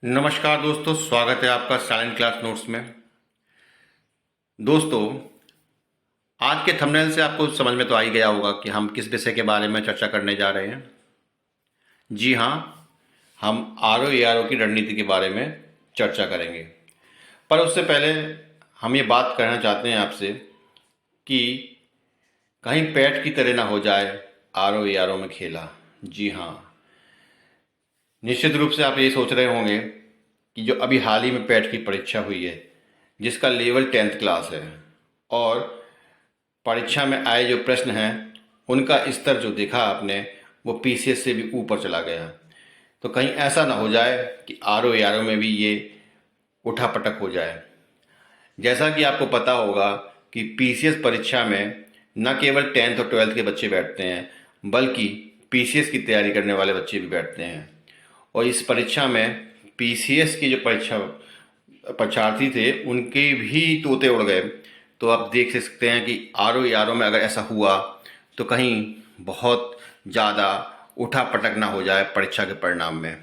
नमस्कार दोस्तों, स्वागत है आपका साइलेंट क्लास नोट्स में। दोस्तों, आज के थंबनेल से आपको समझ में तो आ ही गया होगा कि हम किस विषय के बारे में चर्चा करने जा रहे हैं। जी हाँ, हम R O A R O की रणनीति के बारे में चर्चा करेंगे। पर उससे पहले हम ये बात कहना चाहते हैं आपसे कि कहीं पैट की तरह ना हो जाए R O A R O में खेला। जी हाँ, निश्चित रूप से आप ये सोच रहे होंगे कि जो अभी हाल ही में पैट की परीक्षा हुई है, जिसका लेवल 10th क्लास है, और परीक्षा में आए जो प्रश्न हैं उनका स्तर जो देखा आपने वो पीसीएस से भी ऊपर चला गया। तो कहीं ऐसा ना हो जाए कि R O A R O में भी ये उठापटक हो जाए। जैसा कि आपको पता होगा कि पीसीएस परीक्षा में न केवल 10th और 12th के बच्चे बैठते हैं, बल्कि पीसीएस की तैयारी करने वाले बच्चे भी बैठते हैं। और इस परीक्षा में पीसीएस की जो परीक्षार्थी थे उनके भी तोते उड़ गए। तो आप देख सकते हैं कि R O A R O में अगर ऐसा हुआ तो कहीं बहुत ज़्यादा उठापटक ना हो जाए परीक्षा के परिणाम में।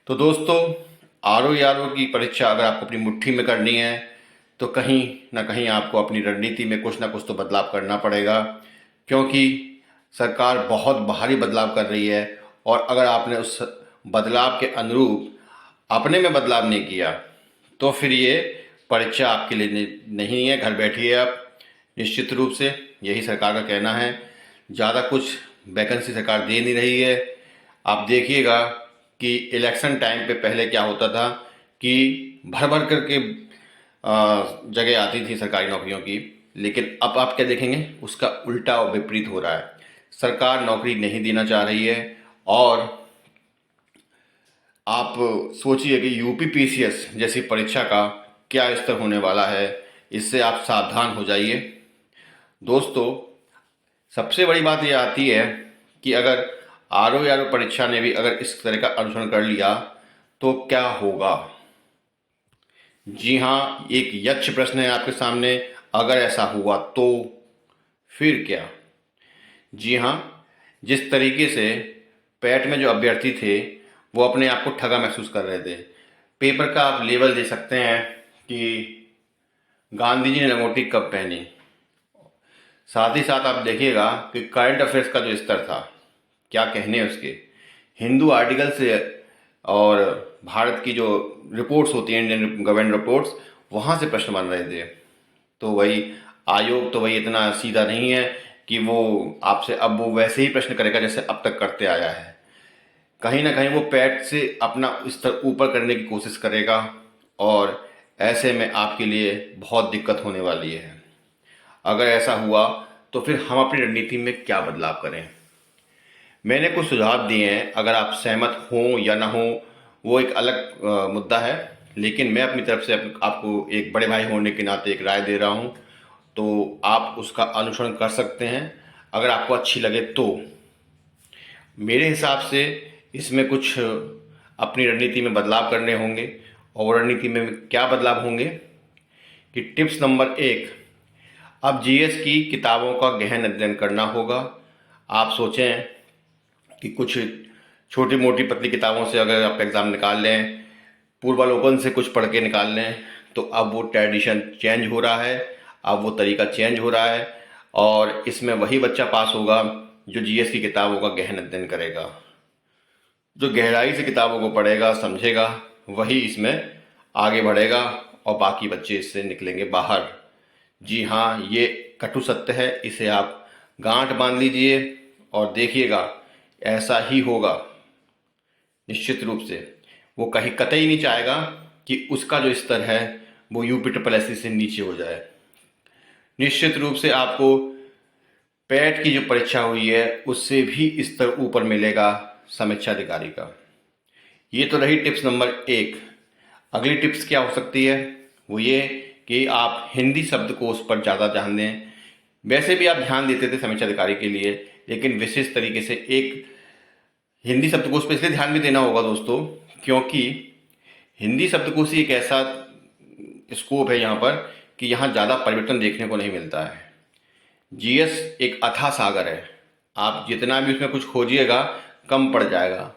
तो दोस्तों, R O A R O की परीक्षा अगर आपको अपनी मुट्ठी में करनी है तो कहीं ना कहीं आपको अपनी रणनीति में कुछ ना कुछ तो बदलाव करना पड़ेगा, क्योंकि सरकार बहुत भारी बदलाव कर रही है। और अगर आपने उस बदलाव के अनुरूप अपने में बदलाव नहीं किया तो फिर ये परीक्षा आपके लिए नहीं है, घर बैठिए आप। निश्चित रूप से यही सरकार का कहना है। ज़्यादा कुछ वैकेंसी सरकार दे नहीं रही है। आप देखिएगा कि इलेक्शन टाइम पे पहले क्या होता था कि भर भर करके जगह आती थी सरकारी नौकरियों की, लेकिन अब आप क्या देखेंगे, उसका उल्टा और विपरीत हो रहा है। सरकार नौकरी नहीं देना चाह रही है। और आप सोचिए कि यूपी पीसीएस जैसी परीक्षा का क्या स्तर होने वाला है, इससे आप सावधान हो जाइए। दोस्तों, सबसे बड़ी बात यह आती है कि अगर आर ओ आर ओ परीक्षा ने भी अगर इस तरह का अनुसरण कर लिया तो क्या होगा। जी हाँ, एक यक्ष प्रश्न है आपके सामने। अगर ऐसा हुआ तो फिर क्या। जी हाँ, जिस तरीके से पैट में जो अभ्यर्थी थे वो अपने आप को ठगा महसूस कर रहे थे। पेपर का आप लेवल दे सकते हैं कि गांधी जी ने लंगोटी कब पहनी। साथ ही साथ आप देखिएगा कि करंट अफेयर्स का जो स्तर था, क्या कहने उसके, हिंदू आर्टिकल से और भारत की जो रिपोर्ट्स होती हैं, इंडियन गवर्नमेंट रिपोर्ट्स, वहाँ से प्रश्न बन रहे थे। तो वही आयोग तो वही इतना सीधा नहीं है कि वो आपसे अब वो वैसे ही प्रश्न करेगा जैसे अब तक करते आया है। कहीं ना कहीं वो पैट से अपना स्तर ऊपर करने की कोशिश करेगा, और ऐसे में आपके लिए बहुत दिक्कत होने वाली है। अगर ऐसा हुआ तो फिर हम अपनी रणनीति में क्या बदलाव करें। मैंने कुछ सुझाव दिए हैं, अगर आप सहमत हों या ना हों वो एक अलग मुद्दा है, लेकिन मैं अपनी तरफ से आपको एक बड़े भाई होने के नाते एक राय दे रहा हूं, तो आप उसका अनुसरण कर सकते हैं अगर आपको अच्छी लगे तो। मेरे हिसाब से इसमें कुछ अपनी रणनीति में बदलाव करने होंगे। और रणनीति में क्या बदलाव होंगे कि टिप्स नंबर 1, अब जीएस की किताबों का गहन अध्ययन करना होगा। आप सोचें कि कुछ छोटी मोटी पतली किताबों से अगर आप एग्ज़ाम निकाल लें, पूर्वावलोकन से कुछ पढ़ के निकाल लें, तो अब वो ट्रेडिशन चेंज हो रहा है, अब वो तरीका चेंज हो रहा है। और इसमें वही बच्चा पास होगा जो जीएस की किताबों का गहन अध्ययन करेगा। जो गहराई से किताबों को पढ़ेगा, समझेगा, वही इसमें आगे बढ़ेगा और बाकी बच्चे इससे निकलेंगे बाहर। जी हाँ, ये कटु सत्य है, इसे आप गांठ बांध लीजिए और देखिएगा ऐसा ही होगा। निश्चित रूप से वो कहीं कतई नहीं चाहेगा कि उसका जो स्तर है वो यूपी ट्रिपल एससी से नीचे हो जाए। निश्चित रूप से आपको पैट की जो परीक्षा हुई है उससे भी स्तर ऊपर मिलेगा समीक्षा अधिकारी का। ये तो रही टिप्स नंबर 1। अगली टिप्स क्या हो सकती है, वो ये कि आप हिंदी शब्दकोश पर ज़्यादा ध्यान दें। वैसे भी आप ध्यान देते थे समीक्षा अधिकारी के लिए, लेकिन विशेष तरीके से एक हिंदी शब्दकोश पर इसलिए ध्यान भी देना होगा दोस्तों, क्योंकि हिंदी शब्दकोश ही एक ऐसा स्कोप है यहाँ पर कि यहाँ ज़्यादा परिवर्तन देखने को नहीं मिलता है। जीएस एक अथाह सागर है, आप जितना भी उसमें कुछ खोजिएगा कम पड़ जाएगा।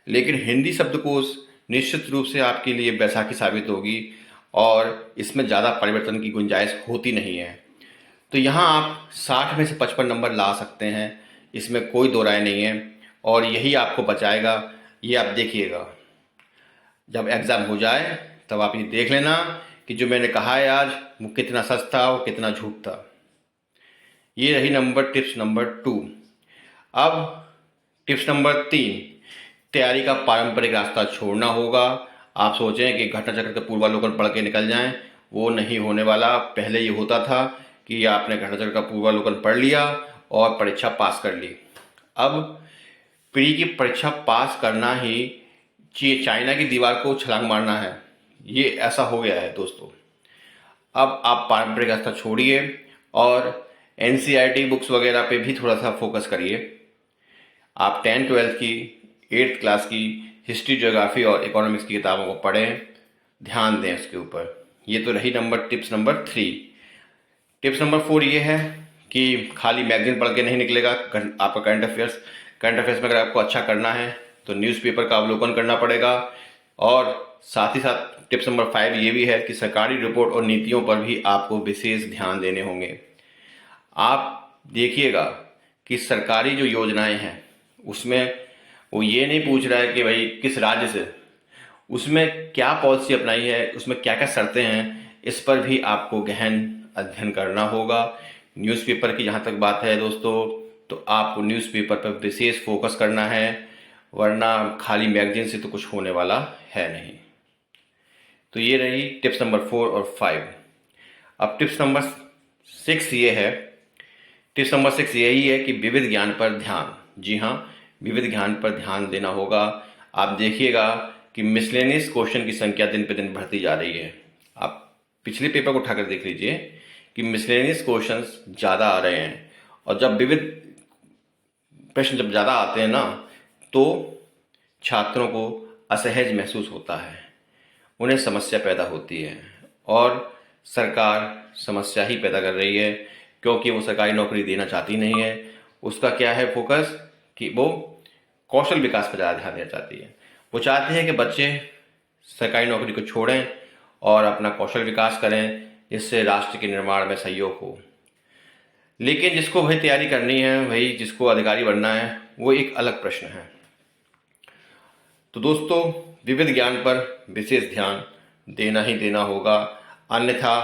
लेकिन हिंदी शब्दकोश निश्चित रूप से आपके लिए बैसाखी साबित होगी और इसमें ज़्यादा परिवर्तन की गुंजाइश होती नहीं है। तो यहाँ आप 60 में से 55 नंबर ला सकते हैं, इसमें कोई दो राय नहीं है और यही आपको बचाएगा। ये आप देखिएगा, जब एग्ज़ाम हो जाए तब आप ये देख लेना कि जो मैंने कहा है आज वो कितना सच था, वो कितना झूठ था। ये रही टिप्स नंबर 2। अब टिप्स नंबर 3, तैयारी का पारंपरिक रास्ता छोड़ना होगा। आप सोचें कि घटना चक्र का पूर्वावलोकन पढ़ के निकल जाएं, वो नहीं होने वाला। पहले ये होता था कि आपने घटना चक्र का पूर्वावलोकन पढ़ लिया और परीक्षा पास कर ली। अब प्री की परीक्षा पास करना ही चाइना की दीवार को छलांग मारना है, ये ऐसा हो गया है दोस्तों। अब आप पारंपरिक रास्ता छोड़िए और एनसीईआरटी बुक्स वगैरह पे भी थोड़ा सा फोकस करिए। आप 10-12 की, 8th क्लास की हिस्ट्री, ज्योग्राफी और इकोनॉमिक्स की किताबों को पढ़ें, ध्यान दें उसके ऊपर। ये तो रही टिप्स नंबर 3। टिप्स नंबर 4 ये है कि खाली मैगजीन पढ़ के नहीं निकलेगा आपका करंट अफेयर्स में अगर आपको अच्छा करना है तो न्यूज़पेपर का अवलोकन करना पड़ेगा। और साथ ही साथ टिप्स नंबर 5 ये भी है कि सरकारी रिपोर्ट और नीतियों पर भी आपको विशेष ध्यान देने होंगे। आप देखिएगा कि सरकारी जो योजनाएं हैं उसमें वो ये नहीं पूछ रहा है कि भाई किस राज्य से, उसमें क्या पॉलिसी अपनाई है, उसमें क्या क्या शर्तें हैं, इस पर भी आपको गहन अध्ययन करना होगा। न्यूज़पेपर की जहाँ तक बात है दोस्तों, तो आपको न्यूज़पेपर पर विशेष फोकस करना है, वरना खाली मैगजीन से तो कुछ होने वाला है नहीं। तो ये रही टिप्स नंबर 4 और 5। अब टिप्स नंबर 6 ये है, टिप्स नंबर 6 यही है कि विविध ज्ञान पर ध्यान। जी हाँ, विविध ज्ञान पर ध्यान देना होगा। आप देखिएगा कि मिसलेनियस क्वेश्चन की संख्या दिन पे दिन बढ़ती जा रही है। आप पिछले पेपर को उठाकर देख लीजिए कि मिसलेनियस क्वेश्चंस ज़्यादा आ रहे हैं, और जब विविध प्रश्न जब ज़्यादा आते हैं ना, तो छात्रों को असहज महसूस होता है, उन्हें समस्या पैदा होती है और सरकार समस्या ही पैदा कर रही है, क्योंकि वो सरकारी नौकरी देना चाहती नहीं है। उसका क्या है फोकस कि वो कौशल विकास पर ज़्यादा ध्यान देना चाहती है। वो चाहते हैं कि बच्चे सरकारी नौकरी को छोड़ें और अपना कौशल विकास करें, जिससे राष्ट्र के निर्माण में सहयोग हो। लेकिन जिसको वही तैयारी करनी है, वही जिसको अधिकारी बनना है, वो एक अलग प्रश्न है। तो दोस्तों, विविध ज्ञान पर विशेष ध्यान देना ही देना होगा, अन्यथा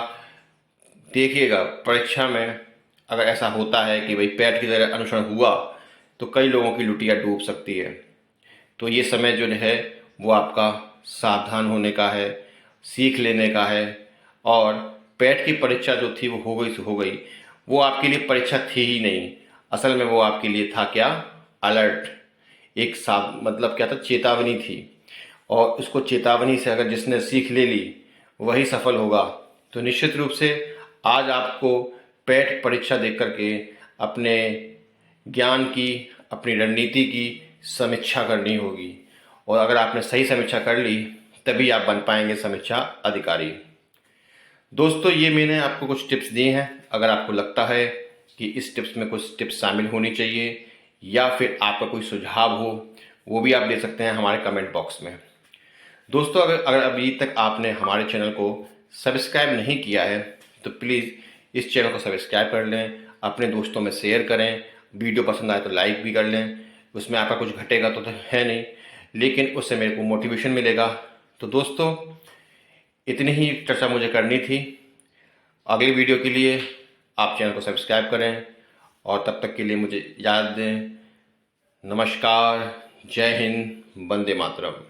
देखिएगा परीक्षा में अगर ऐसा होता है कि भाई पैट की तरह अनुसरण हुआ तो कई लोगों की लुटिया डूब सकती है। तो ये समय जो है वो आपका सावधान होने का है, सीख लेने का है। और पैट की परीक्षा जो थी वो हो गई सो हो गई, वो आपके लिए परीक्षा थी ही नहीं, असल में वो आपके लिए था क्या, अलर्ट। एक मतलब क्या था, चेतावनी थी। और उसको चेतावनी से अगर जिसने सीख ले ली वही सफल होगा। तो निश्चित रूप से आज आपको पैट परीक्षा देख करके अपने ज्ञान की, अपनी रणनीति की समीक्षा करनी होगी, और अगर आपने सही समीक्षा कर ली तभी आप बन पाएंगे समीक्षा अधिकारी। दोस्तों, ये मैंने आपको कुछ टिप्स दिए हैं। अगर आपको लगता है कि इस टिप्स में कुछ टिप्स शामिल होनी चाहिए या फिर आपका कोई सुझाव हो, वो भी आप दे सकते हैं हमारे कमेंट बॉक्स में। दोस्तों, अगर अभी तक आपने हमारे चैनल को सब्सक्राइब नहीं किया है तो प्लीज़ इस चैनल को सब्सक्राइब कर लें, अपने दोस्तों में शेयर करें, वीडियो पसंद आए तो लाइक भी कर लें। उसमें आपका कुछ घटेगा तो है नहीं, लेकिन उससे मेरे को मोटिवेशन मिलेगा। तो दोस्तों, इतनी ही चर्चा मुझे करनी थी। अगली वीडियो के लिए आप चैनल को सब्सक्राइब करें और तब तक के लिए मुझे याद दें। नमस्कार, जय हिंद, वंदे मातरम।